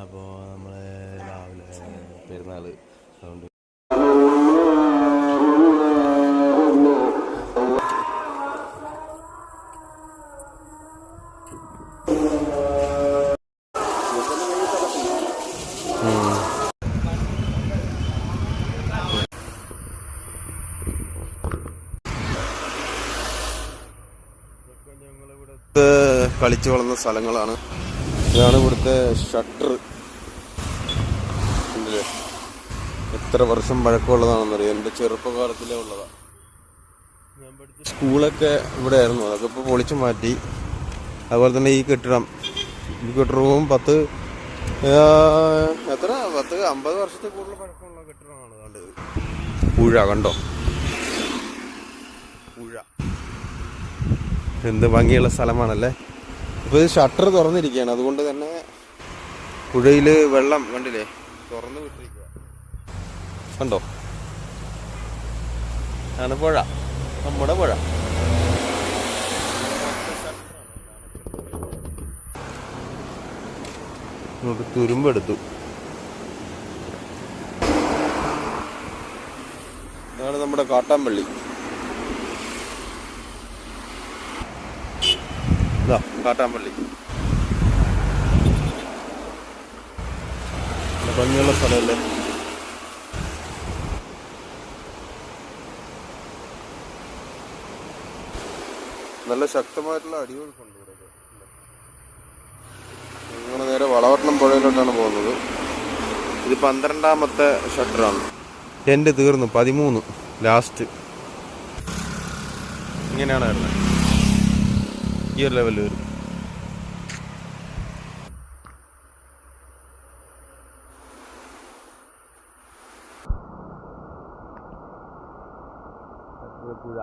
അപ്പോൾ നമ്മൾ രാവിലെ പെരുന്നാൾ അതുകൊണ്ട് കളിച്ചു വളർന്ന സ്ഥലങ്ങളാണ്. ഇതാണ് ഇവിടുത്തെ ഷട്ടർ. എത്ര വർഷം പഴക്കമുള്ളതാണെന്നറിയാം. എൻ്റെ ചെറുപ്പകാലത്തിലേ ഉള്ളതാണ്. ഞാൻ പഠിച്ച സ്കൂളൊക്കെ ഇവിടെ ആയിരുന്നു. അതൊക്കെ ഇപ്പോൾ പൊളിച്ചു മാറ്റി. അതുപോലെ തന്നെ ഈ കെട്ടിടവും 50 വർഷത്തിൽ കൂടുതൽ പഴക്കമുള്ള കെട്ടിടമാണ്. അതുകൊണ്ട് പുഴ കണ്ടോ, പുഴ എന്ത് ഭംഗിയുള്ള സ്ഥലമാണല്ലേ. ഇപ്പോൾ ഇത് ഷട്ടർ തുറന്നിരിക്കുകയാണ്. അതുകൊണ്ട് തന്നെ പുഴയിൽ വെള്ളം കണ്ടില്ലേ, തുറന്നു വിട്ടിരിക്കുക. കണ്ടോ, ആണ് പുഴ, നമ്മുടെ പുഴ. നമുക്ക് തുരുമ്പെടുത്തു. ഇതാണ് നമ്മുടെ കാട്ടാമ്പള്ളി. ഇതാ കാട്ടാമ്പള്ളി, ഭംഗിയുള്ള സ്ഥലമല്ലേ. നല്ല ശക്തമായിട്ടുള്ള അടിയൊഴുക്കുണ്ട് ഇവിടെ. ഞങ്ങൾ നേരെ വളവട്ടണം പുഴയിലോട്ടാണ് പോകുന്നത്. ഇത് 12ാമത്തെ ഷട്ടറാണ്. എൻ്റെ തീർന്നു 13 ലാസ്റ്റ്. ഇങ്ങനെയാണ് വരുന്നത്. ഈ ഒരു ലെവലിൽ വരും. പുഴ